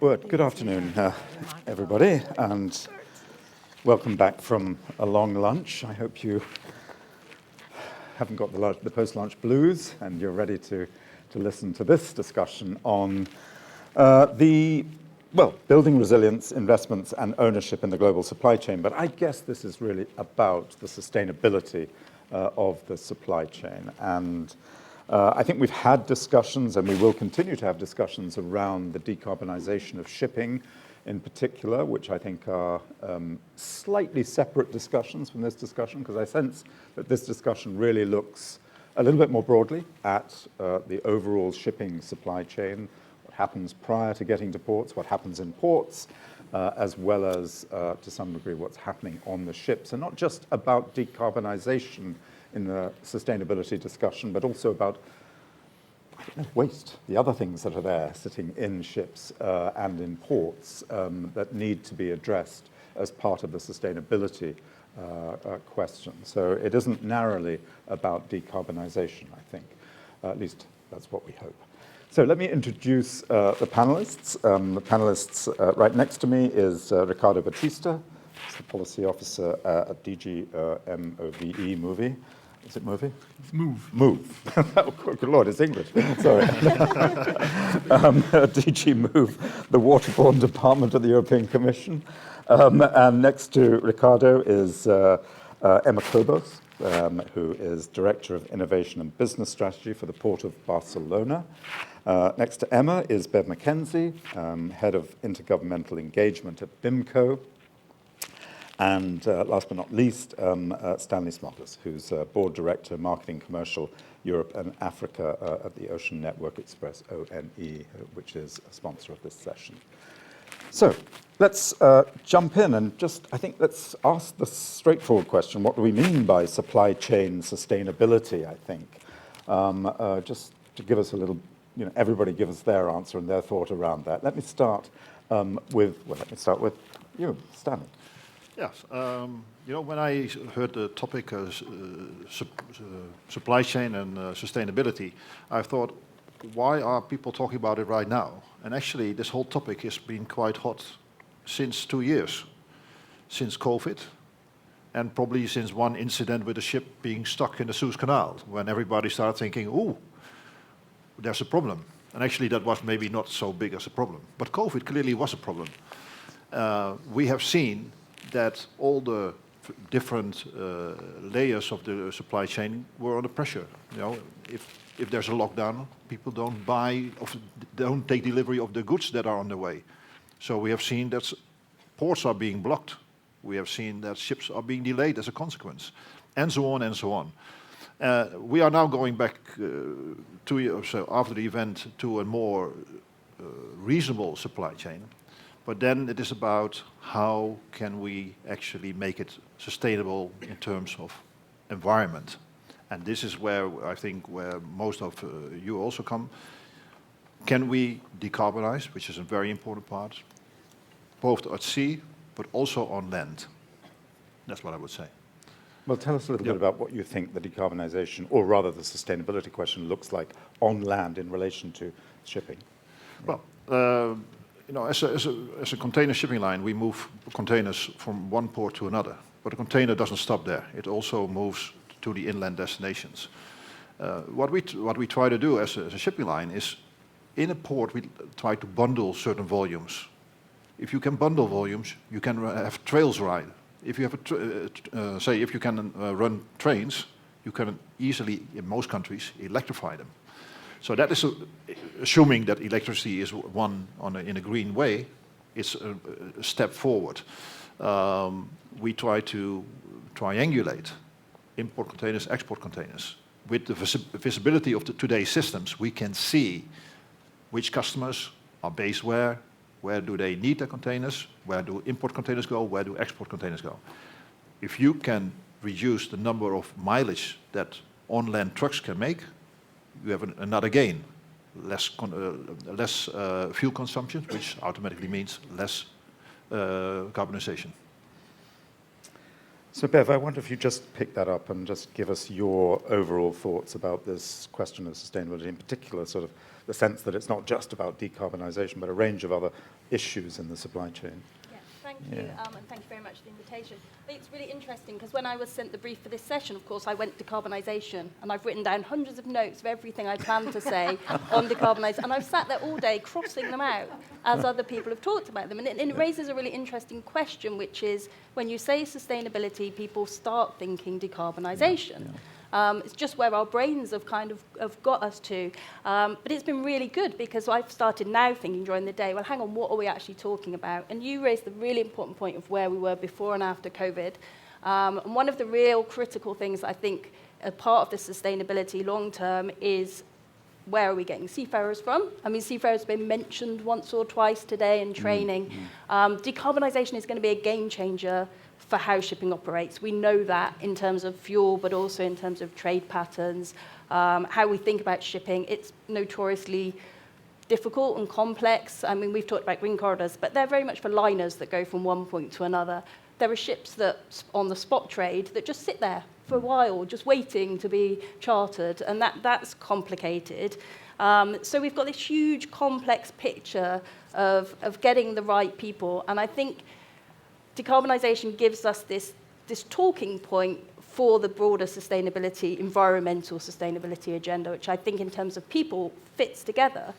Well, good afternoon, everybody, and welcome back from a long lunch. I hope you haven't got the post-lunch blues and you're ready to listen to this discussion on building resilience, investments, and ownership in the global supply chain. But I guess this is really about the sustainability of the supply chain. And I think we've had discussions, and we will continue to have discussions around the decarbonization of shipping in particular, which I think are slightly separate discussions from this discussion, because I sense that this discussion really looks a little bit more broadly at the overall shipping supply chain, what happens prior to getting to ports, what happens in ports, as well as, to some degree, what's happening on the ships. And not just about decarbonization in the sustainability discussion, but also about waste, the other things that are there sitting in ships and in ports that need to be addressed as part of the sustainability question. So it isn't narrowly about decarbonization, I think. At least that's what we hope. So let me introduce the panelists. The panelists right next to me is Ricardo Batista, the policy officer at DG MOVE. Is it MOVE? It's MOVE. MOVE. Oh, good Lord, it's English. Sorry. DG MOVE, the Waterborne Department of the European Commission. And next to Ricardo is Emma Cobos, who is Director of Innovation and Business Strategy for the Port of Barcelona. Next to Emma is Bev McKenzie, Head of Intergovernmental Engagement at BIMCO. And last but not least, Stanley Smothers, who's Board Director, Marketing Commercial Europe and Africa at the Ocean Network Express, ONE, which is a sponsor of this session. So let's jump in and let's ask the straightforward question. What do we mean by supply chain sustainability, I think? Just to give us a little, everybody give us their answer and their thought around that. Let me start with you, Stanley. Yes, when I heard the topic supply chain and sustainability, I thought, why are people talking about it right now? And actually, this whole topic has been quite hot since 2 years, since COVID, and probably since one incident with a ship being stuck in the Suez Canal, when everybody started thinking, ooh, there's a problem. And actually, that was maybe not so big as a problem. But COVID clearly was a problem. We have seen that all the different layers of the supply chain were under pressure. If there's a lockdown, people don't take delivery of the goods that are on the way. So we have seen that ports are being blocked. We have seen that ships are being delayed as a consequence, and so on and so on. We are now going back 2 years or so after the event to a more reasonable supply chain. But then it is about how can we actually make it sustainable in terms of environment. And this is where I think where most of you also come. Can we decarbonize, which is a very important part, both at sea, but also on land? That's what I would say. Well, tell us a little bit about what you think the decarbonization, or rather the sustainability question, looks like on land in relation to shipping. Well, as a container shipping line, we move containers from one port to another. But the container doesn't stop there. It also moves to the inland destinations. What we try to do as a shipping line is, in a port, we try to bundle certain volumes. If you can bundle volumes, you can have trails ride. If you have if you can run trains, you can easily, in most countries, electrify them. So that is assuming that electricity is one in a green way. It's a step forward. We try to triangulate import containers, export containers. With the visibility of today's systems, we can see which customers are based where do they need the containers, where do import containers go, where do export containers go. If you can reduce the number of mileage that on-land trucks can make, you have another gain. Less fuel consumption, which automatically means less carbonization. So Bev, I wonder if you just pick that up and just give us your overall thoughts about this question of sustainability, in particular sort of the sense that it's not just about decarbonisation, but a range of other issues in the supply chain. Yeah, thank you, and thank you very much for the invitation. I think it's really interesting because when I was sent the brief for this session, of course, I went decarbonisation, and I've written down hundreds of notes of everything I plan to say on decarbonisation, and I've sat there all day crossing them out as other people have talked about them. And it raises a really interesting question, which is when you say sustainability, people start thinking decarbonisation. It's just where our brains have kind of have got us to. But it's been really good because I've started now thinking during the day, well, hang on, what are we actually talking about? And you raised the really important point of where we were before and after COVID. And one of the real critical things I think a part of the sustainability long term is where are we getting seafarers from? I mean, seafarers have been mentioned once or twice today in training. Decarbonisation is going to be a game changer for how shipping operates. We know that in terms of fuel, but also in terms of trade patterns, how we think about shipping. It's notoriously difficult and complex. I mean, we've talked about green corridors, but they're very much for liners that go from one point to another. There are ships that on the spot trade that just sit there for a while, just waiting to be chartered, and that's complicated. So we've got this huge, complex picture of getting the right people, and I think decarbonisation gives us this talking point for the broader sustainability, environmental sustainability agenda, which I think in terms of people fits together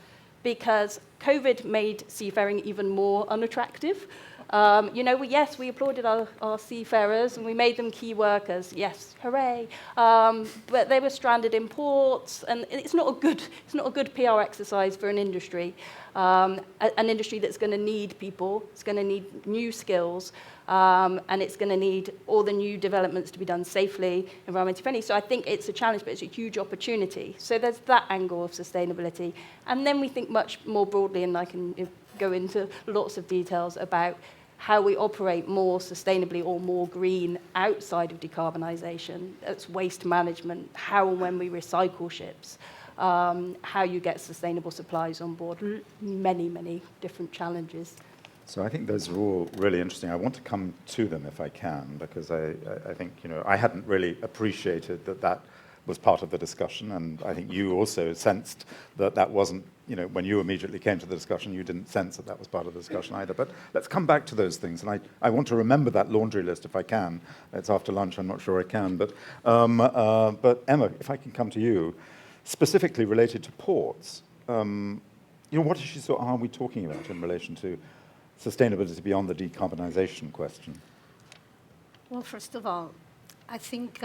because COVID made seafaring even more unattractive. Yes, we applauded our seafarers and we made them key workers. Yes, hooray! But they were stranded in ports, and it's not a good PR exercise for an industry. An industry that's going to need people, it's going to need new skills, and it's going to need all the new developments to be done safely, environmentally friendly. So I think it's a challenge, but it's a huge opportunity. So there's that angle of sustainability. And then we think much more broadly, and I can go into lots of details about how we operate more sustainably or more green outside of decarbonisation. That's waste management, how and when we recycle ships, how you get sustainable supplies on board, many, many different challenges. So I think those are all really interesting. I want to come to them if I can, because I think, I hadn't really appreciated that was part of the discussion, and I think you also sensed that wasn't, when you immediately came to the discussion, you didn't sense that was part of the discussion either. But let's come back to those things, and I want to remember that laundry list if I can. It's after lunch, I'm not sure I can, but Emma, if I can come to you, specifically related to ports, what issues are we talking about in relation to sustainability beyond the decarbonisation question? Well, first of all, I think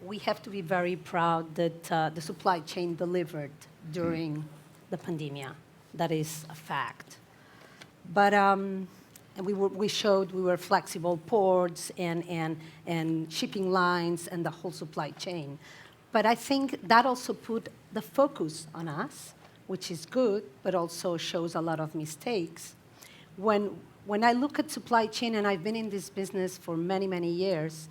we have to be very proud that the supply chain delivered during the pandemic. That is a fact. But and we showed we were flexible ports and shipping lines and the whole supply chain. But I think that also put the focus on us, which is good, but also shows a lot of mistakes. When I look at supply chain, and I've been in this business for many, many years,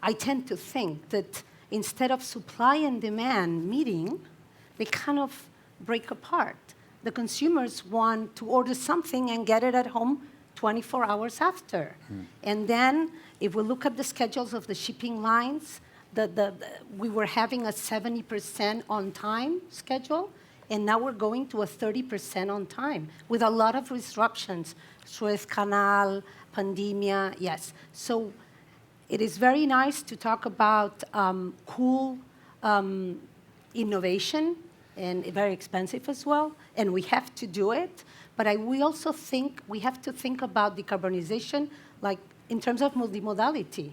I tend to think that instead of supply and demand meeting, they kind of break apart. The consumers want to order something and get it at home 24 hours after. And then if we look at the schedules of the shipping lines, we were having a 70% on time schedule, and now we're going to a 30% on time with a lot of disruptions. Suez Canal, pandemia, yes. So it is very nice to talk about cool innovation, and very expensive as well, and we have to do it. But we also think we have to think about decarbonization, like in terms of multimodality.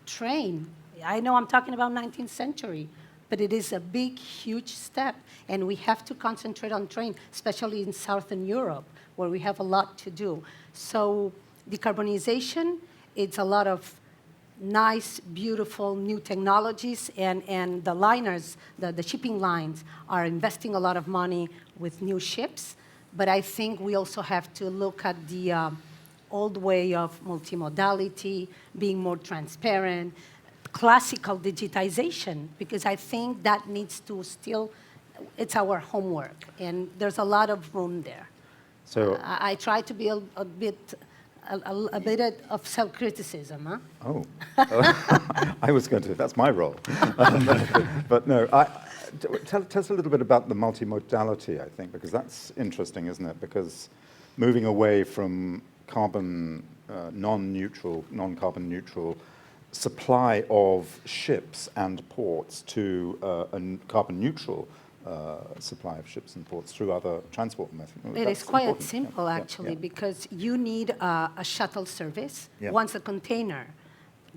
Train, I know I'm talking about 19th century, but it is a big, huge step, and we have to concentrate on train, especially in Southern Europe, where we have a lot to do. So decarbonization, it's a lot of nice, beautiful new technologies, and the liners, the shipping lines are investing a lot of money with new ships. But I think we also have to look at the old way of multimodality, being more transparent, classical digitization, because I think that needs to still, it's our homework, and there's a lot of room there. So I try to be a bit a bit of self-criticism, huh? Oh, I was going to, that's my role. But no, tell us a little bit about the multimodality, I think, because that's interesting, isn't it? Because moving away from carbon non-carbon neutral supply of ships and ports to a carbon neutral supply of ships and ports through other transport methods. It is quite simple, actually, because you need a shuttle service. Yeah. Once a container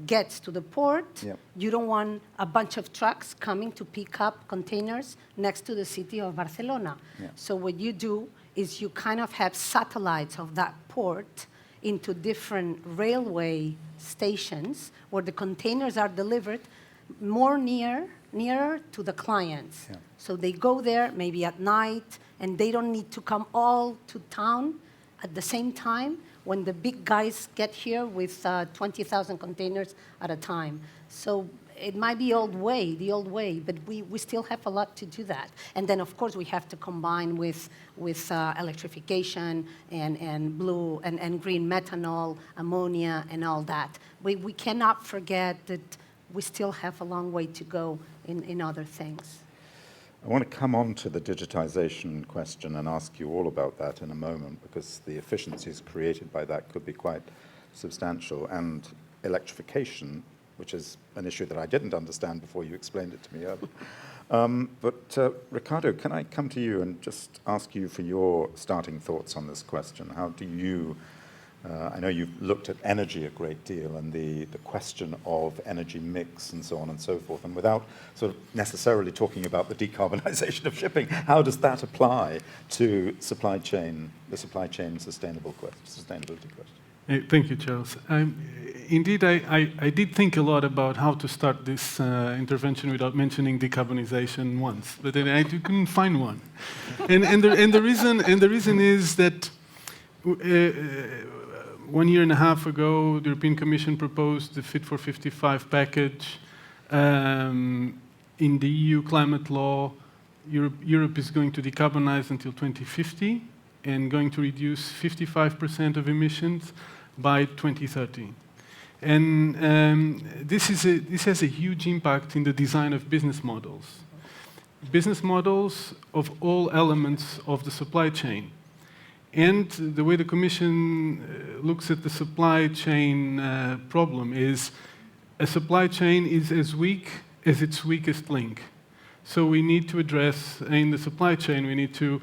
gets to the port, you don't want a bunch of trucks coming to pick up containers next to the city of Barcelona. Yeah. So what you do is you kind of have satellites of that port into different railway stations where the containers are delivered nearer to the clients. Yeah. So they go there maybe at night, and they don't need to come all to town at the same time when the big guys get here with 20,000 containers at a time. So it might be the old way, but we still have a lot to do that. And then, of course, we have to combine with electrification and blue and green methanol, ammonia, and all that. We cannot forget that we still have a long way to go in other things. I want to come on to the digitization question and ask you all about that in a moment, because the efficiencies created by that could be quite substantial. And electrification, which is an issue that I didn't understand before you explained it to me earlier. But Ricardo, can I come to you and just ask you for your starting thoughts on this question? How do you, I know you've looked at energy a great deal and the question of energy mix and so on and so forth, and without sort of necessarily talking about the decarbonization of shipping, how does that apply to the supply chain sustainability question? Thank you, Charles. Indeed, I did think a lot about how to start this intervention without mentioning decarbonization once, but then I couldn't find one. and the reason is that 1 year and a half ago, the European Commission proposed the Fit for 55 package. In the EU climate law, Europe is going to decarbonize until 2050 and going to reduce 55% of emissions by 2030. And this has a huge impact in the design of business models. Business models of all elements of the supply chain. And the way the Commission looks at the supply chain problem is a supply chain is as weak as its weakest link. So we need to address, in the supply chain, we need to,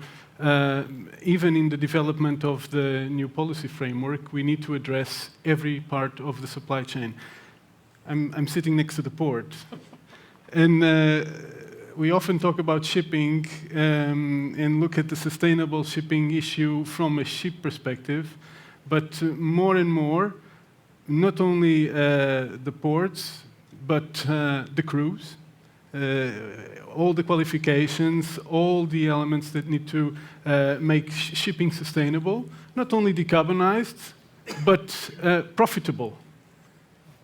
even in the development of the new policy framework, we need to address every part of the supply chain. I'm sitting next to the port. And we often talk about shipping and look at the sustainable shipping issue from a ship perspective, but more and more, not only the ports, but the crews, all the qualifications, all the elements that need to make shipping sustainable, not only decarbonized, but profitable.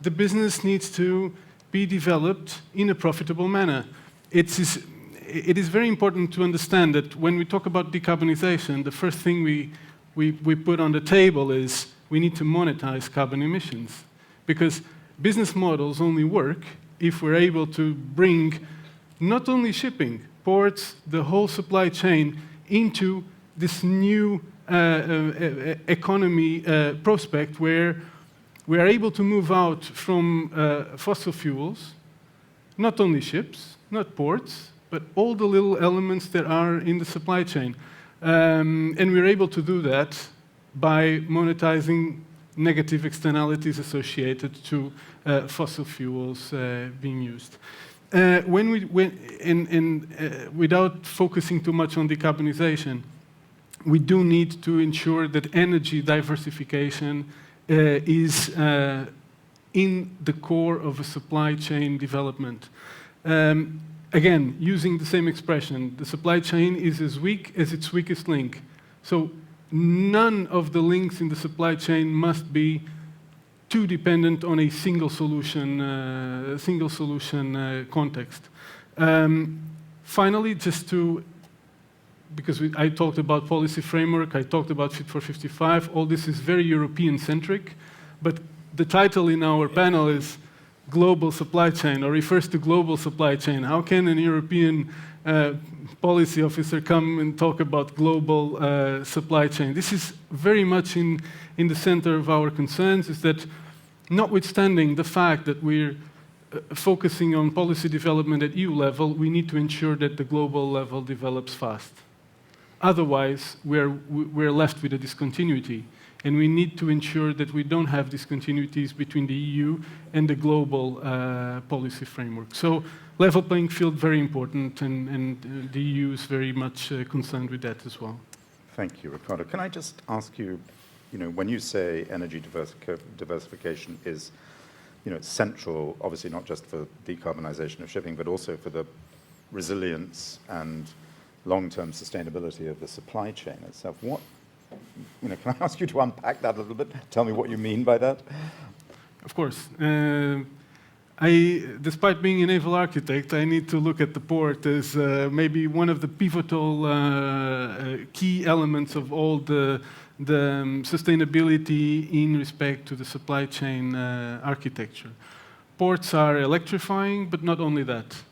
The business needs to be developed in a profitable manner. It is very important to understand that when we talk about decarbonization, the first thing we put on the table is we need to monetize carbon emissions. Because business models only work if we're able to bring not only shipping, ports, the whole supply chain into this new economy prospect where we are able to move out from fossil fuels, not only ships, not ports, but all the little elements that are in the supply chain. And we're able to do that by monetizing negative externalities associated to fossil fuels being used. Without focusing too much on decarbonization, we do need to ensure that energy diversification is in the core of a supply chain development. Again, using the same expression, the supply chain is as weak as its weakest link. So none of the links in the supply chain must be too dependent on a single solution context. Finally, just to because I talked about policy framework, I talked about Fit for 55, all this is very European-centric, but the title in our panel is global supply chain, or refers to global supply chain. How can an European policy officer come and talk about global supply chain? This is very much in the center of our concerns, is that notwithstanding the fact that we're focusing on policy development at EU level, we need to ensure that the global level develops fast. Otherwise, we're left with a discontinuity. And we need to ensure that we don't have discontinuities between the EU and the global policy framework. So level playing field, very important, and the EU is very much concerned with that as well. Thank you, Ricardo. Can I just ask you, when you say energy diversification is, central, obviously not just for decarbonization of shipping, but also for the resilience and long-term sustainability of the supply chain itself. Can I ask you to unpack that a little bit? Tell me what you mean by that. Of course. Despite being a naval architect, I need to look at the port as maybe one of the pivotal key elements of all the sustainability in respect to the supply chain architecture. Ports are electrifying, but not only that.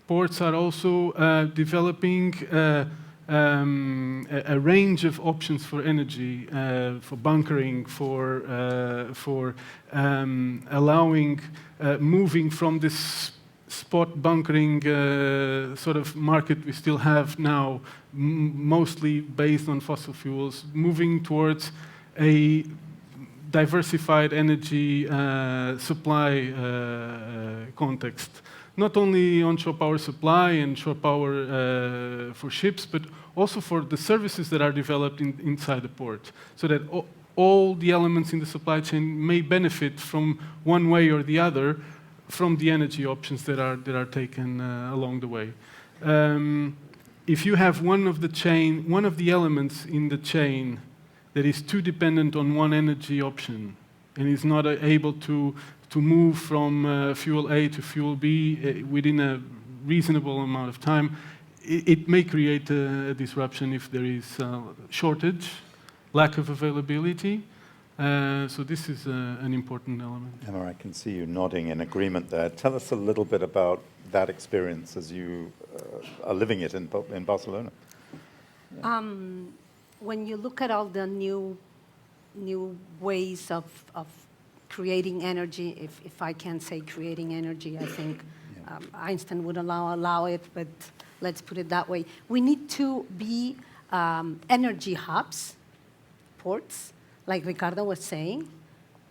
Ports are also developing a range of options for energy, for bunkering, for allowing moving from this spot bunkering sort of market we still have now, mostly based on fossil fuels, moving towards a diversified energy supply context. Not only onshore power supply and shore power for ships, but also for the services that are developed inside the port, so that all the elements in the supply chain may benefit from one way or the other from the energy options that are taken along the way. If you have one of the elements in the chain that is too dependent on one energy option and is not able to move from fuel A to fuel B within a reasonable amount of time, it may create a disruption if there is shortage, lack of availability. So this is an important element. Emma, I can see you nodding in agreement there. Tell us a little bit about that experience as you are living it in Barcelona. When you look at all the new ways of creating energy, if I can say creating energy, I think Einstein would allow it, but let's put it that way. We need to be energy hubs, ports, like Ricardo was saying,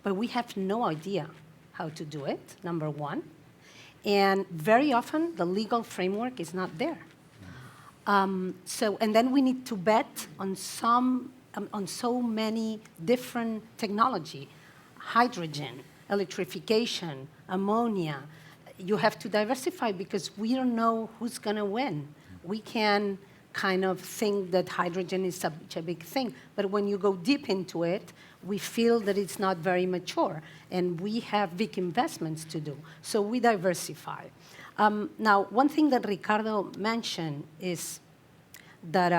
but we have no idea how to do it, number one. And very often, the legal framework is not there. And then we need to bet on so many different technology, hydrogen, electrification, ammonia. You have to diversify because we don't know who's going to win. We can kind of think that hydrogen is such a big thing, but when you go deep into it, we feel that it's not very mature, and we have big investments to do. So we diversify. Now, one thing that Ricardo mentioned is that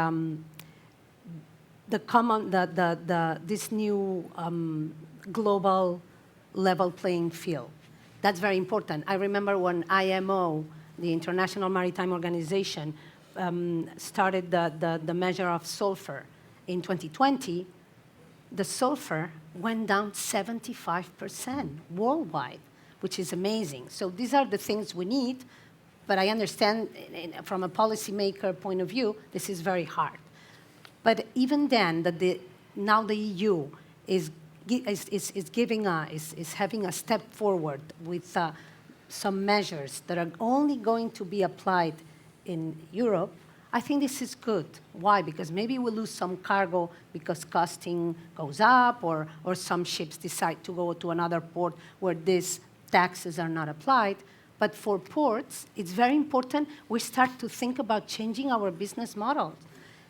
this new global level playing field. That's very important. I remember when IMO, the International Maritime Organization, started the measure of sulfur in 2020, the sulfur went down 75% worldwide, which is amazing. So these are the things we need, but I understand from a policymaker point of view, this is very hard. But even then, now the EU is having a step forward with some measures that are only going to be applied in Europe. I think this is good. Why? Because maybe we lose some cargo because costing goes up, or some ships decide to go to another port where these taxes are not applied. But for ports, it's very important we start to think about changing our business models.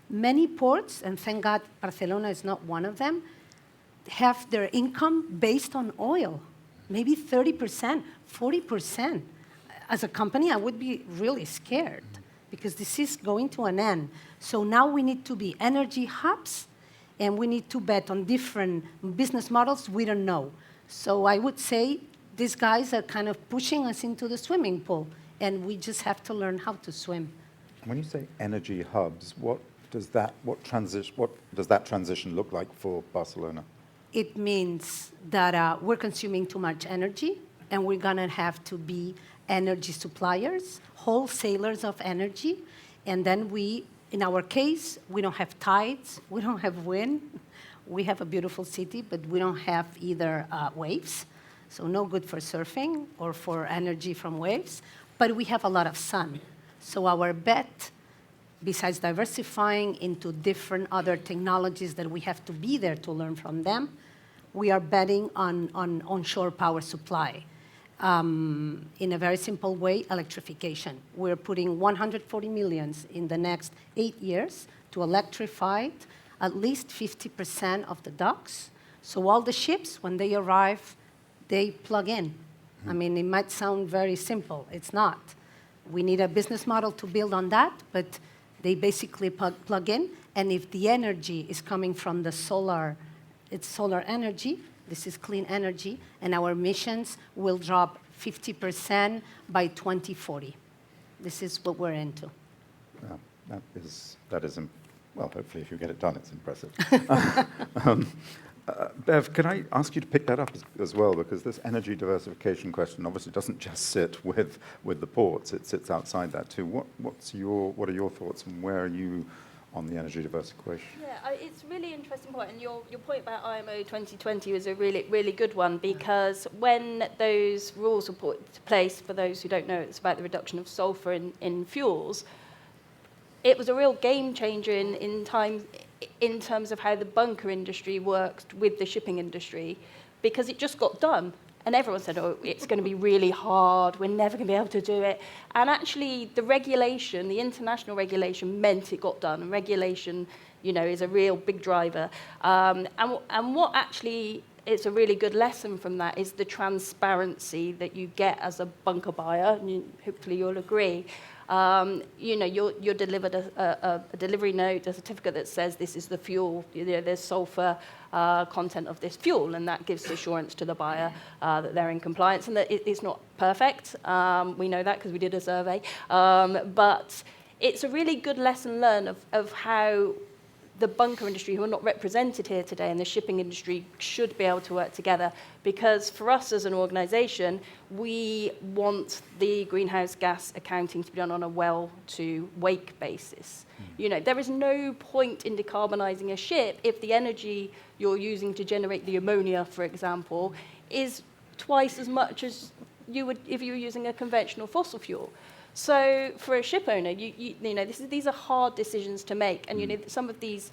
Many ports, and thank God Barcelona is not one of them, have their income based on oil, maybe 30%, 40%. As a company, I would be really scared because this is going to an end. So now we need to be energy hubs, and we need to bet on different business models we don't know. So I would say these guys are kind of pushing us into the swimming pool, and we just have to learn how to swim. When you say energy hubs, what does that transition look like for Barcelona? It means that we're consuming too much energy, and we're going to have to be energy suppliers, wholesalers of energy, and then in our case, we don't have tides, we don't have wind, we have a beautiful city, but we don't have either waves, so no good for surfing or for energy from waves, but we have a lot of sun. So our bet, besides diversifying into different other technologies that we have to be there to learn from them, we are betting on onshore power supply. In a very simple way, electrification. We're putting 140 million in the next 8 years to electrify at least 50% of the docks. So all the ships, when they arrive, they plug in. I mean, it might sound very simple. It's not. We need a business model to build on that, but they basically plug in. And if the energy is coming from the solar, it's solar energy, this is clean energy, and our emissions will drop 50% by 2040. This is what we're into. Yeah, that is, well, hopefully if you get it done, it's impressive. Bev, can I ask you to pick that up as well, because this energy diversification question obviously doesn't just sit with the ports, it sits outside that too. What are your thoughts, and where are you on the energy diversification? Yeah, it's a really interesting point, and your point about IMO 2020 was a really, really good one, because when those rules were put into place, for those who don't know, it's about the reduction of sulfur in fuels, it was a real game changer in terms of how the bunker industry worked with the shipping industry, because it just got done. And everyone said, oh, it's going to be really hard, we're never going to be able to do it. And actually, the regulation, the international regulation, meant it got done. And regulation, is a real big driver. And what actually is a really good lesson from that is the transparency that you get as a bunker buyer, and hopefully you'll agree. You're delivered a delivery note, a certificate that says this is the fuel, there's sulfur content of this fuel, and that gives assurance to the buyer that they're in compliance, and that it's not perfect. We know that because we did a survey. But it's a really good lesson learned of how the bunker industry, who are not represented here today, and the shipping industry should be able to work together, because for us as an organisation, we want the greenhouse gas accounting to be done on a well-to-wake basis. There is no point in decarbonising a ship if the energy you're using to generate the ammonia, for example, is twice as much as you would if you were using a conventional fossil fuel. So for a ship owner, these are hard decisions to make, and some of these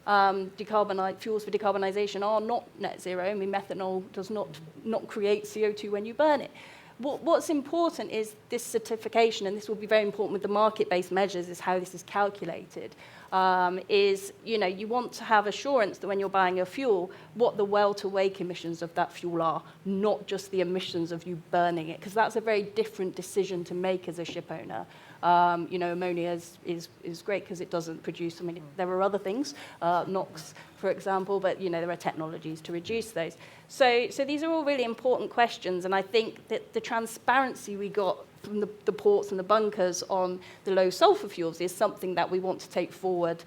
fuels for decarbonisation are not net zero. I mean, methanol does not create CO2 when you burn it. What's important is this certification, and this will be very important with the market-based measures, is how this is calculated. You want to have assurance that when you're buying a fuel, what the well-to-wake emissions of that fuel are, not just the emissions of you burning it, because that's a very different decision to make as a ship owner. Ammonia is great because it doesn't produce, there are other things, NOx, for example, but, there are technologies to reduce those. So these are all really important questions, and I think that the transparency we got from the ports and the bunkers on the low sulfur fuels is something that we want to take forward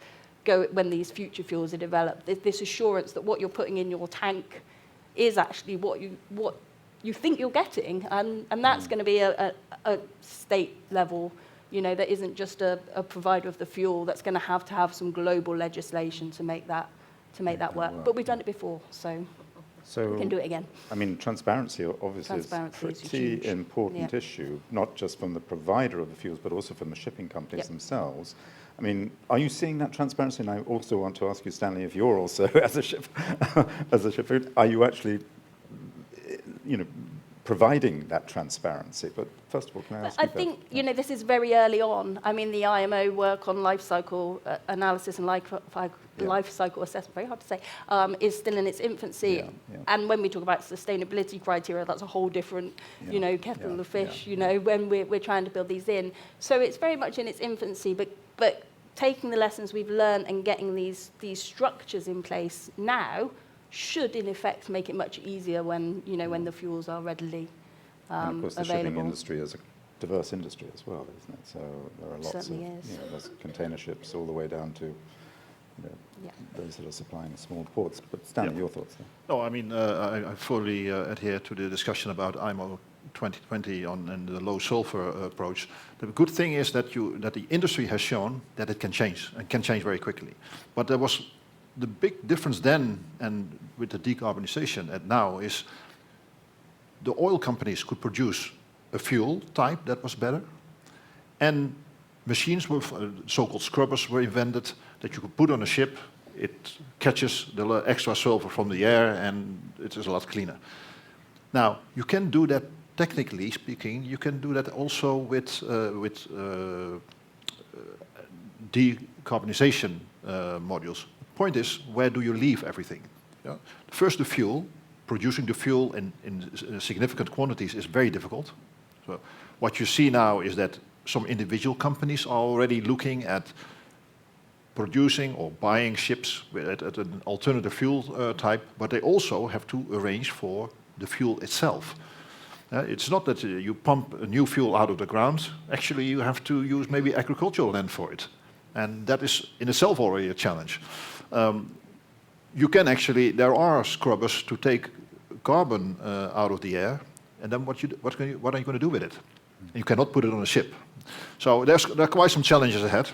when these future fuels are developed. This assurance that what you're putting in your tank is actually what you think you're getting, and that's going to be a state level, that isn't just a provider of the fuel. That's going to have some global legislation to make that work. But we've done it before, so we can do it again. Transparency obviously is a pretty important issue, not just from the provider of the fuels, but also from the shipping companies themselves. Are you seeing that transparency? And I also want to ask you, Stanley, if you're also, as a shipper, are you actually, providing that transparency. But first of all, can I ask I you both? think, you know, this is very early on. I mean, the IMO work on life cycle analysis and life cycle assessment, very hard to say, is still in its infancy. Yeah, yeah. And when we talk about sustainability criteria, that's a whole different, you know, kettle of fish, you know, when we're trying to build these in. So it's very much in its infancy, but taking the lessons we've learned and getting these structures in place now should, in effect, make it much easier when, you know, when the fuels are readily And of course, the shipping available. industry is a diverse industry as well, isn't it? So there are lots of, Certainly is. you know, there's container ships all the way down to, you know, Yeah. those that are supplying the small ports. But Stanley, Yeah. your thoughts there? No, I mean, I fully adhere to the discussion about IMO 2020 and the low sulfur approach. The good thing is that the industry has shown that it can change and can change very quickly. But there was the big difference then and with the decarbonization and now is the oil companies could produce a fuel type that was better, and machines were, so-called scrubbers were invented that you could put on a ship. It catches the extra sulfur from the air and it is a lot cleaner. Now, you can do that, technically speaking, you can do that also with decarbonization modules. The point is, where do you leave everything? Yeah? First, the fuel. Producing the fuel in significant quantities is very difficult. So what you see now is that some individual companies are already looking at producing or buying ships at an alternative fuel type, but they also have to arrange for the fuel itself. It's not that you pump a new fuel out of the ground. Actually, you have to use maybe agricultural land for it. And that is in itself already a challenge. You can actually, there are scrubbers to take carbon out of the air, and then what are you going to do with it? You cannot put it on a ship. So there are quite some challenges ahead.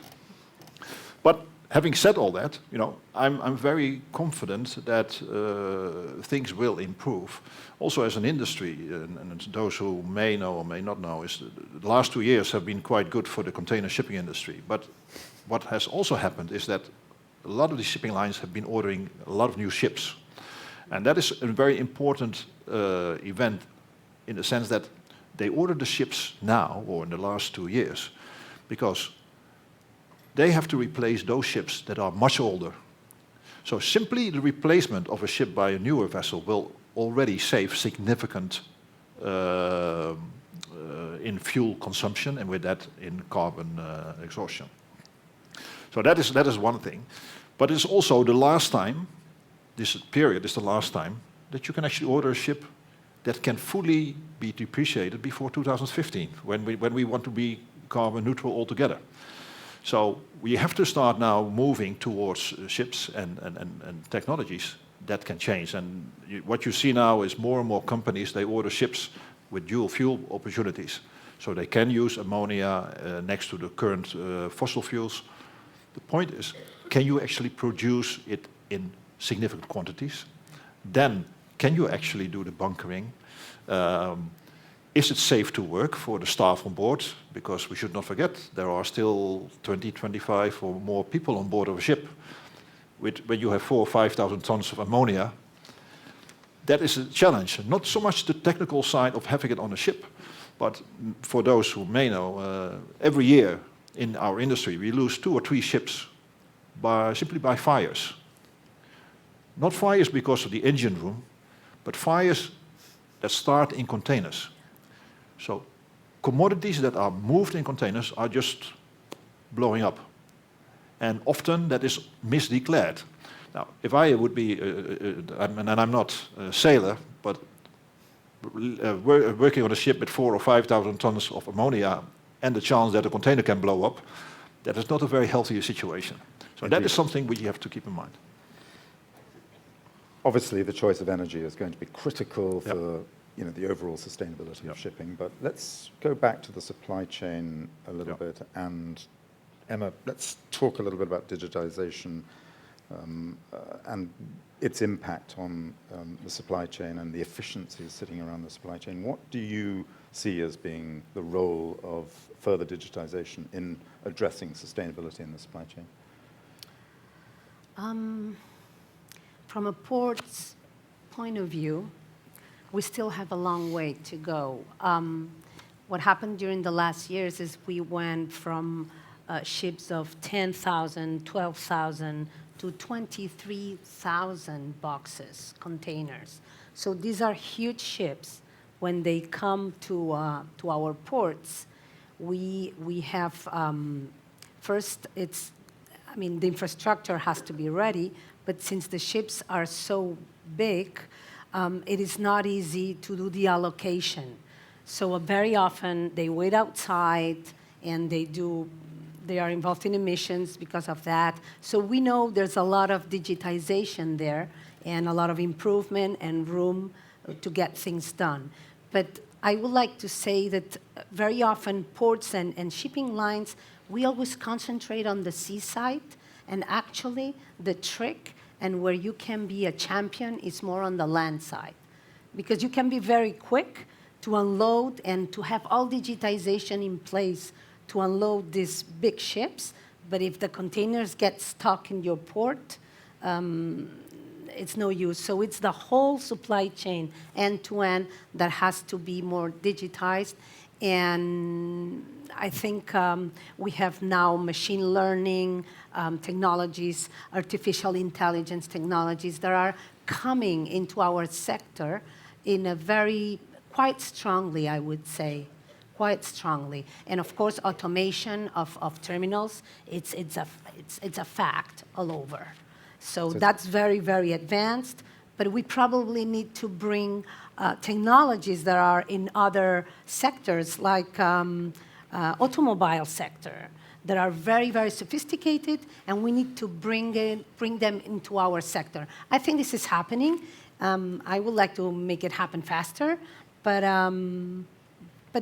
But having said all that, you know, I'm very confident that things will improve. Also as an industry, and those who may know or may not know, is the last 2 years have been quite good for the container shipping industry. But what has also happened is that a lot of the shipping lines have been ordering a lot of new ships. And that is a very important event in the sense that they order the ships now, or in the last 2 years, because they have to replace those ships that are much older. So simply the replacement of a ship by a newer vessel will already save significant in fuel consumption and with that in carbon exhaustion. So that is one thing. But it's also the last time, this period is the last time, that you can actually order a ship that can fully be depreciated before 2015, when we want to be carbon neutral altogether. So we have to start now moving towards ships and technologies that can change. And what you see now is more and more companies, they order ships with dual fuel opportunities. So they can use ammonia next to the current fossil fuels. The point is, can you actually produce it in significant quantities? Then, can you actually do the bunkering? Is it safe to work for the staff on board? Because we should not forget, there are still 20, 25 or more people on board of a ship. When you have 4,000 or 5,000 tons of ammonia, that is a challenge. Not so much the technical side of having it on a ship, but for those who may know, every year in our industry, we lose 2 or 3 ships simply by fires. Not fires because of the engine room, but fires that start in containers. So commodities that are moved in containers are just blowing up. And often that is misdeclared. Now, if I would be, and I'm not a sailor, but working on a ship with 4,000 or 5,000 tons of ammonia and the chance that a container can blow up, that is not a very healthy situation. So that is something which you have to keep in mind. Obviously, the choice of energy is going to be critical for the overall sustainability of shipping. But let's go back to the supply chain a little bit. And Emma, let's talk a little bit about digitization and its impact on the supply chain and the efficiencies sitting around the supply chain. What do you see as being the role of further digitization in addressing sustainability in the supply chain? From a port's point of view, we still have a long way to go. What happened during the last years is we went from ships of 10,000, 12,000 to 23,000 boxes, containers. So these are huge ships. When they come to our ports, we have, first, the infrastructure has to be ready, but since the ships are so big, it is not easy to do the allocation. So very often they wait outside and they are involved in emissions because of that. So we know there's a lot of digitization there and a lot of improvement and room to get things done. But I would like to say that very often ports and shipping lines, we always concentrate on the seaside, and actually the trick and where you can be a champion is more on the land side. Because you can be very quick to unload and to have all digitization in place to unload these big ships, but if the containers get stuck in your port, it's no use. So it's the whole supply chain, end-to-end, that has to be more digitized. And I think we have now machine learning technologies, artificial intelligence technologies that are coming into our sector in a quite strongly, I would say, quite strongly. And of course, automation of terminals, it's a fact all over. So that's very, very advanced, but we probably need to bring technologies that are in other sectors, like automobile sector, that are very, very sophisticated, and we need to bring them into our sector. I think this is happening. I would like to make it happen faster, but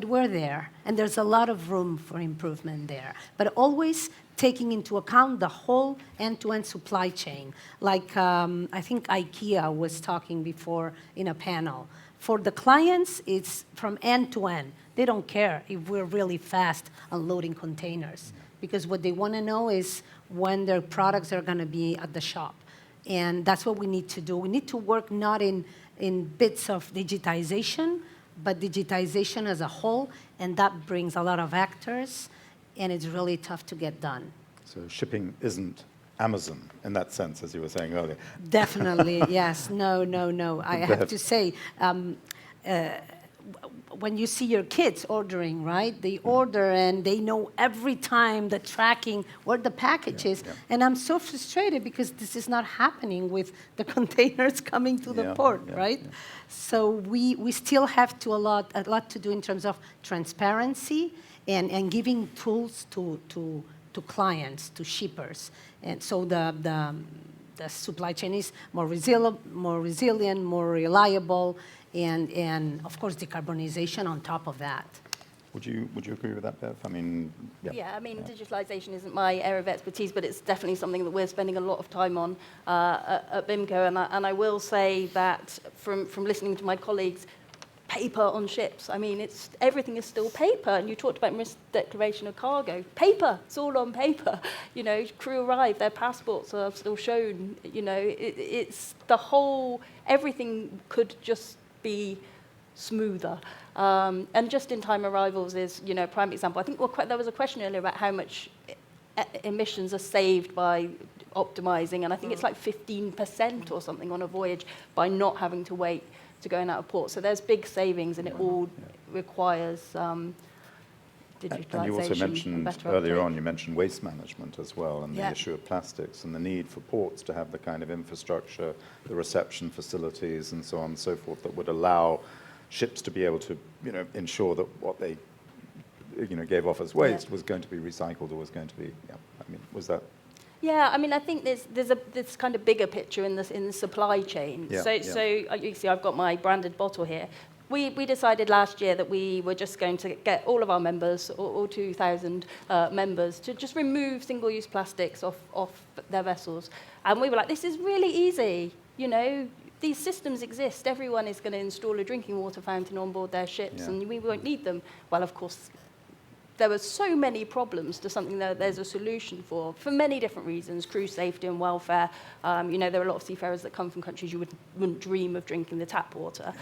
we're there, and there's a lot of room for improvement there. But always taking into account the whole end-to-end supply chain. Like I think IKEA was talking before in a panel. For the clients, it's from end to end. They don't care if we're really fast unloading containers, because what they want to know is when their products are going to be at the shop. And that's what we need to do. We need to work not in bits of digitization, but digitization as a whole, and that brings a lot of actors, and it's really tough to get done. So shipping isn't Amazon in that sense, as you were saying earlier. Definitely, yes. No. I have to say, when you see your kids ordering, right? They order and they know every time the tracking where the package is. Yeah. And I'm so frustrated because this is not happening with the containers coming to the port, right? Yeah. So we still have a lot to do in terms of transparency and giving tools to clients, to shippers. And so the supply chain is more resilient, more reliable, and of course decarbonization on top of that. Would you agree with that, Bev? I mean, digitalization isn't my area of expertise, but it's definitely something that we're spending a lot of time on at BIMCO. And I will say that from listening to my colleagues, paper on ships. I mean, everything is still paper. And you talked about risk declaration of cargo. Paper. It's all on paper. You know, crew arrive, their passports are still shown. You know, it's the whole. Everything could just be smoother. And just-in-time arrivals is, a prime example. I think there was a question earlier about how much emissions are saved by optimizing, and I think it's like 15% or something on a voyage by not having to wait to go in out of port. So there's big savings, and it all requires digitalization. And you also mentioned earlier on, you mentioned waste management as well, and the Yeah. issue of plastics, and the need for ports to have the kind of infrastructure, the reception facilities, and so on and so forth, that would allow ships to be able to, ensure that what they, gave off as waste was going to be recycled or was going to be. Was that? Yeah, I mean, I think there's this kind of bigger picture in the supply chain. Yeah, So you see, I've got my branded bottle here. We decided last year that we were just going to get all of our members, all 2,000 members, to just remove single-use plastics off their vessels. And we were like, this is really easy. These systems exist. Everyone is going to install a drinking water fountain on board their ships, and we won't need them. Well, of course, there were so many problems to something that there's a solution for many different reasons, crew safety and welfare. You know, there are a lot of seafarers that come from countries you wouldn't dream of drinking the tap water,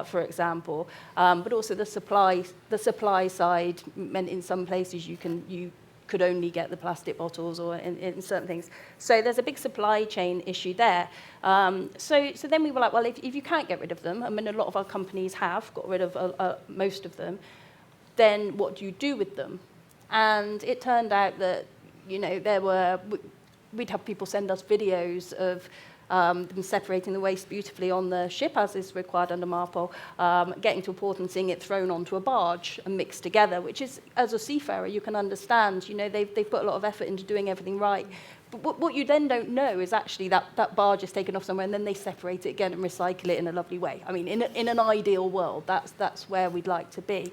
for example. But also the supply side meant in some places you could only get the plastic bottles or in certain things. So there's a big supply chain issue there. So then we were like, well, if you can't get rid of them, I mean, a lot of our companies have got rid of most of them, then what do you do with them? And it turned out that, you know, we'd have people send us videos of them separating the waste beautifully on the ship, as is required under MARPOL, getting to a port and seeing it thrown onto a barge and mixed together, which is, as a seafarer, you can understand, you know, they've put a lot of effort into doing everything right. But what you then don't know is actually that barge is taken off somewhere and then they separate it again and recycle it in a lovely way. I mean, in an ideal world, that's where we'd like to be.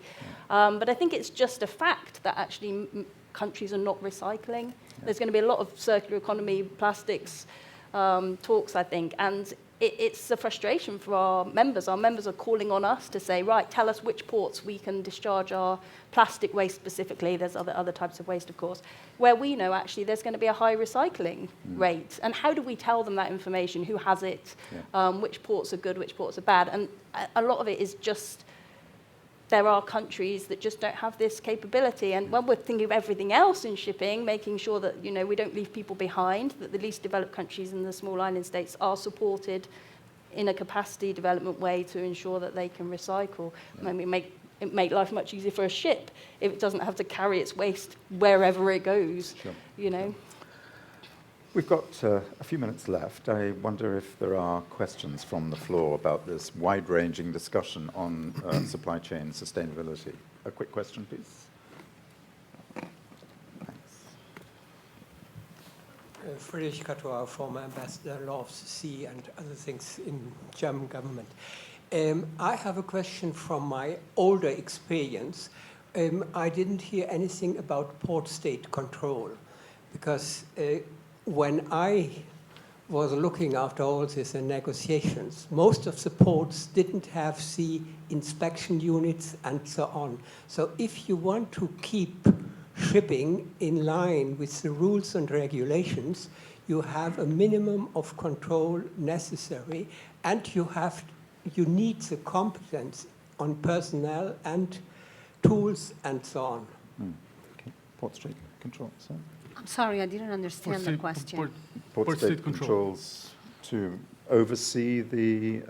But I think it's just a fact that actually countries are not recycling. There's going to be a lot of circular economy, plastics, talks, I think, and it's a frustration for our members. Our members are calling on us to say, right, tell us which ports we can discharge our plastic waste specifically. There's other types of waste, of course, where we know actually there's going to be a high recycling rate. And how do we tell them that information? Who has it? Which ports are good? Which ports are bad? And a lot of it is just there are countries that just don't have this capability. And when we're thinking of everything else in shipping, making sure that, you know, we don't leave people behind, that the least developed countries and the small island states are supported in a capacity development way to ensure that they can recycle. I mean, it make life much easier for a ship if it doesn't have to carry its waste wherever it goes, you know. We've got a few minutes left. I wonder if there are questions from the floor about this wide-ranging discussion on supply chain sustainability. A quick question, please. Thanks. Friedrich Katoa, former ambassador, law of the sea and other things in German government. I have a question from my older experience. I didn't hear anything about port state control because when I was looking after all this in negotiations, most of the ports didn't have the inspection units and so on. So if you want to keep shipping in line with the rules and regulations, you have a minimum of control necessary, and you need the competence on personnel and tools and so on. Okay. Port state control, sir. I'm sorry, I didn't understand the question. Port state controls to oversee the...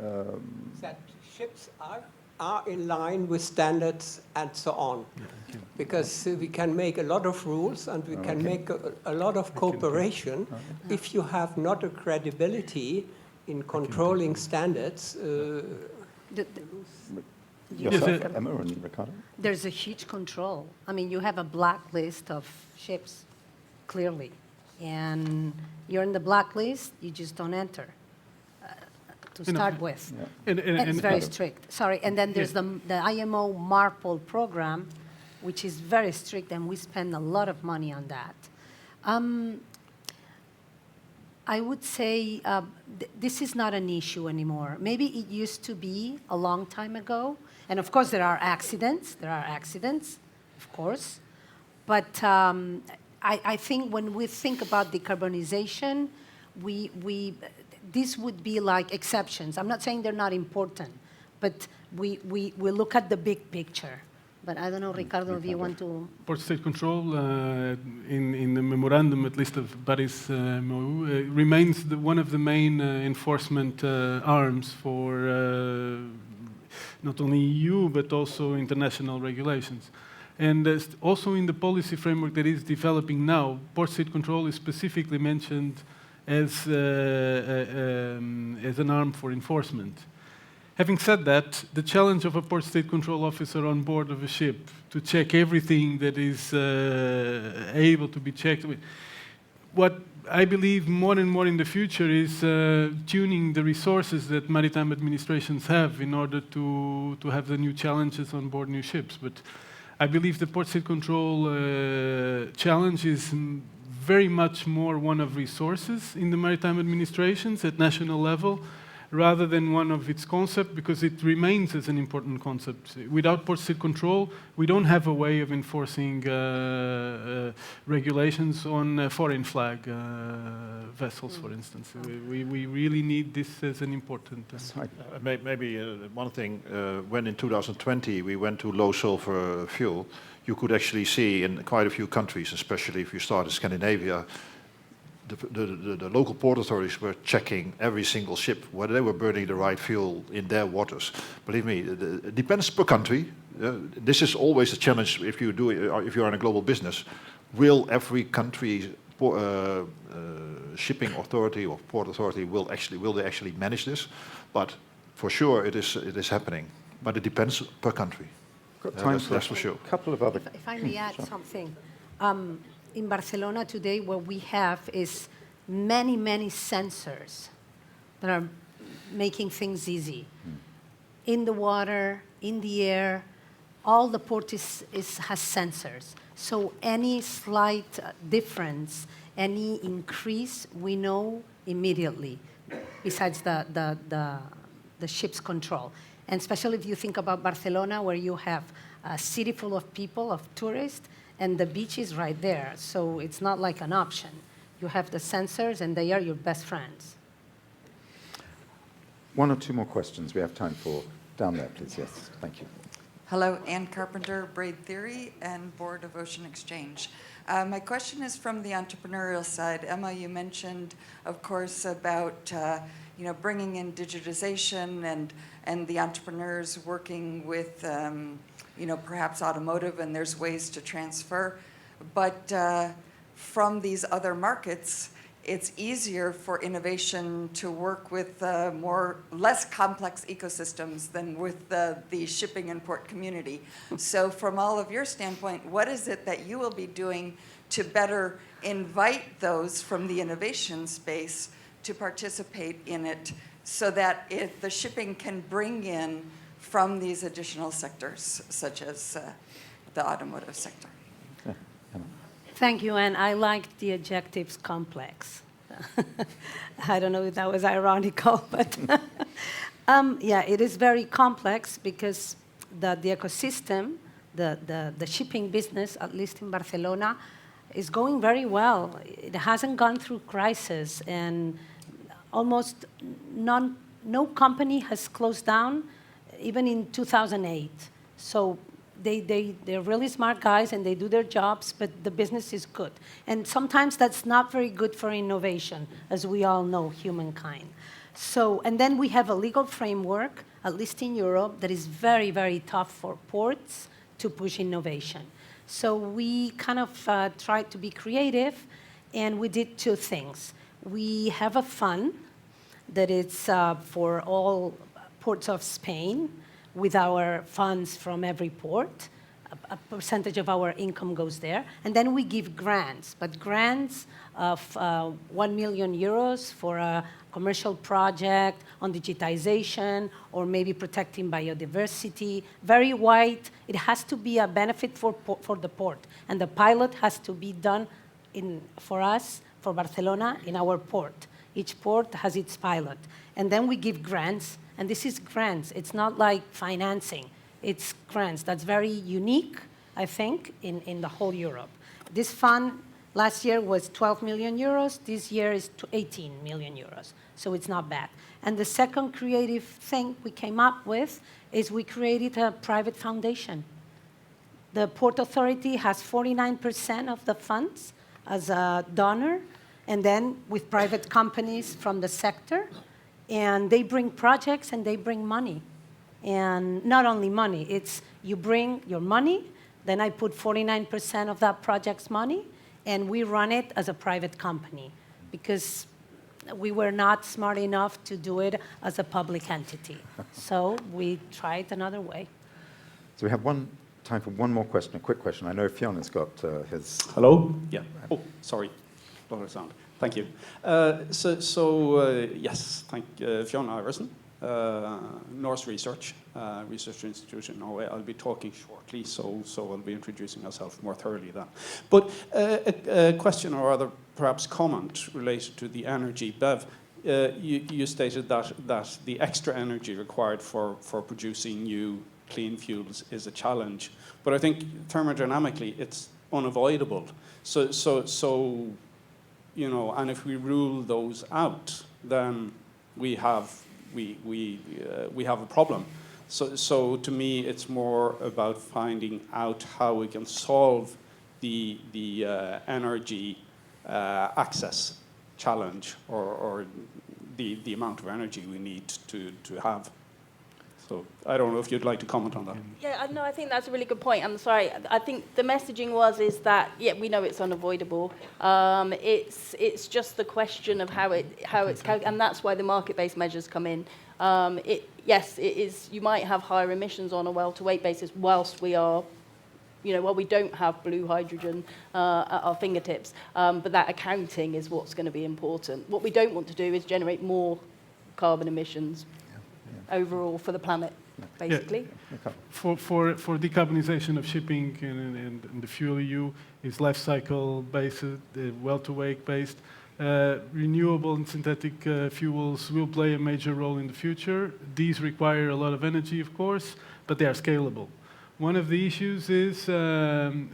That ships are in line with standards and so on. Because we can make a lot of rules and we can make a lot of cooperation. If you have not a credibility in controlling standards... Yourself, Emma and Ricardo? There's a huge control. I mean, you have a blacklist of ships, clearly. And you're in the blacklist, you just don't enter to start with. Yeah. And it's very strict. Sorry, and then there's the IMO MARPOL program, which is very strict, and we spend a lot of money on that. I would say this is not an issue anymore. Maybe it used to be a long time ago. And of course, there are accidents. There are accidents, of course. But I think when we think about decarbonization, this would be like exceptions. I'm not saying they're not important, but we look at the big picture. But I don't know, Ricardo, if you want to... Port state control, in the memorandum, at least of Paris MOU, remains one of the main enforcement arms for not only EU, but also international regulations. And also in the policy framework that is developing now, port state control is specifically mentioned as an arm for enforcement. Having said that, the challenge of a port state control officer on board of a ship to check everything that is able to be checked, what I believe more and more in the future is tuning the resources that maritime administrations have in order to have the new challenges on board new ships. But I believe the port state control challenge is very much more one of resources in the maritime administrations at national level, rather than one of its concept, because it remains as an important concept. Without port state control, we don't have a way of enforcing regulations on foreign flag vessels, for instance. We really need this as an important... Maybe one thing, when in 2020 we went to low sulfur fuel, you could actually see in quite a few countries, especially if you start in Scandinavia, the local port authorities were checking every single ship whether they were burning the right fuel in their waters. Believe me, it depends per country. This is always a challenge if you do it, if you are in a global business. Will every country shipping authority or port authority will they actually manage this? But for sure, it is happening. But it depends per country. Got time That's for sure. A couple of other... If I may add something. In Barcelona today, what we have is many, many sensors that are making things easy. In the water, in the air, all the port has sensors. So any slight difference, any increase, we know immediately, besides the ship's control. And especially if you think about Barcelona, where you have a city full of people, of tourists, and the beach is right there. So it's not like an option. You have the sensors, and they are your best friends. One or two more questions we have time for. Down there, please. Yes, thank you. Hello, Ann Carpenter, Braid Theory, and Board of Ocean Exchange. My question is from the entrepreneurial side. Emma, you mentioned, of course, about bringing in digitization and the entrepreneurs working with perhaps automotive, and there's ways to transfer. But from these other markets, it's easier for innovation to work with less complex ecosystems than with the shipping and port community. So from all of your standpoint, what is it that you will be doing to better invite those from the innovation space to participate in it so that the shipping can bring in from these additional sectors, such as the automotive sector? Thank you, and I liked the adjectives complex. I don't know if that was ironical, but yeah, it is very complex because the ecosystem, the shipping business, at least in Barcelona, is going very well. It hasn't gone through crisis, and almost no company has closed down, even in 2008. So they're really smart guys, and they do their jobs, but the business is good. And sometimes that's not very good for innovation, as we all know, humankind. So, and then we have a legal framework, at least in Europe, that is very, very tough for ports to push innovation. So we kind of tried to be creative, and we did two things. We have a fund that is for all ports of Spain, with our funds from every port. A percentage of our income goes there. And then we give grants, but grants of 1 million euros for a commercial project on digitization or maybe protecting biodiversity. Very wide. It has to be a benefit for the port. And the pilot has to be done for us, for Barcelona, in our port. Each port has its pilot. And then we give grants. And this is grants. It's not like financing. It's grants. That's very unique, I think, in the whole Europe. This fund last year was 12 million euros. This year is 18 million euros. So it's not bad. And the second creative thing we came up with is we created a private foundation. The Port Authority has 49% of the funds as a donor, and then with private companies from the sector. And they bring projects and they bring money. And not only money, it's you bring your money, then I put 49% of that project's money, and we run it as a private company because we were not smart enough to do it as a public entity. So we tried another way. So we have time for one more question, a quick question. I know Fiona's got his... Hello? Yeah. Oh, sorry. Lower sound. Thank you. Yes, thank Fiona Iverson, Norse Research Institute in Norway. I'll be talking shortly, so I'll be introducing myself more thoroughly then. But a question or other, perhaps comment related to the energy BEV. you stated that the extra energy required for producing new clean fuels is a challenge. But I think thermodynamically it's unavoidable. So you know, and if we rule those out, then we have a problem. So to me, it's more about finding out how we can solve the energy access challenge, or the amount of energy we need to have. So I don't know if you'd like to comment on that. Yeah, no, I think that's a really good point. I'm sorry. I think the messaging is that we know it's unavoidable. It's just the question of how it's and that's why the market-based measures come in. Yes, it is. You might have higher emissions on a well-to-weight basis whilst we are, while we don't have blue hydrogen at our fingertips. But that accounting is what's going to be important. What we don't want to do is generate more carbon emissions overall for the planet, basically. Okay. For decarbonization of shipping and the Fuel EU is life cycle based, well-to-wake based. Renewable and synthetic fuels will play a major role in the future. These require a lot of energy, of course, but they are scalable. One of the issues is, in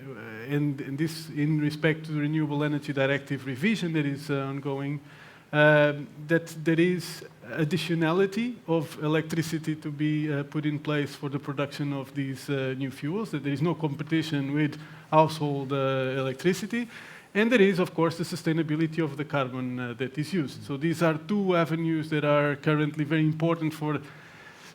respect to the Renewable Energy Directive revision that is ongoing, that there is additionality of electricity to be put in place for the production of these new fuels, that there is no competition with household electricity, and there is, of course, the sustainability of the carbon that is used. So these are two avenues that are currently very important for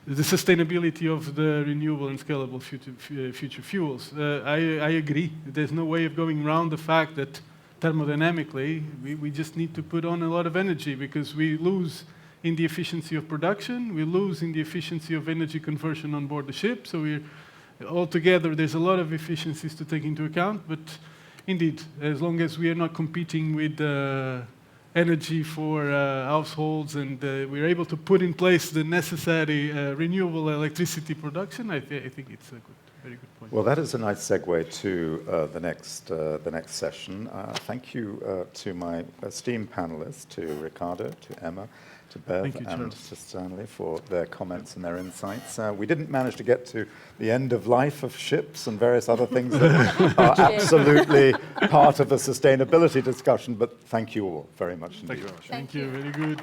the sustainability of the renewable and scalable future fuels. I agree. There's no way of going around the fact that thermodynamically, we just need to put on a lot of energy because we lose in the efficiency of production, we lose in the efficiency of energy conversion on board the ship. So altogether, there's a lot of efficiencies to take into account. But indeed, as long as we are not competing with energy for households and we're able to put in place the necessary renewable electricity production, I think it's a very good point. Well, that is a nice segue to the next session. Thank you to my esteemed panelists, to Ricardo, to Emma, to Bev, Thank you, and Charles. to Stanley for their comments and their insights. We didn't manage to get to the end of life of ships and various other things that are absolutely part of the sustainability discussion, but thank you all very much indeed. Thank you. Very good.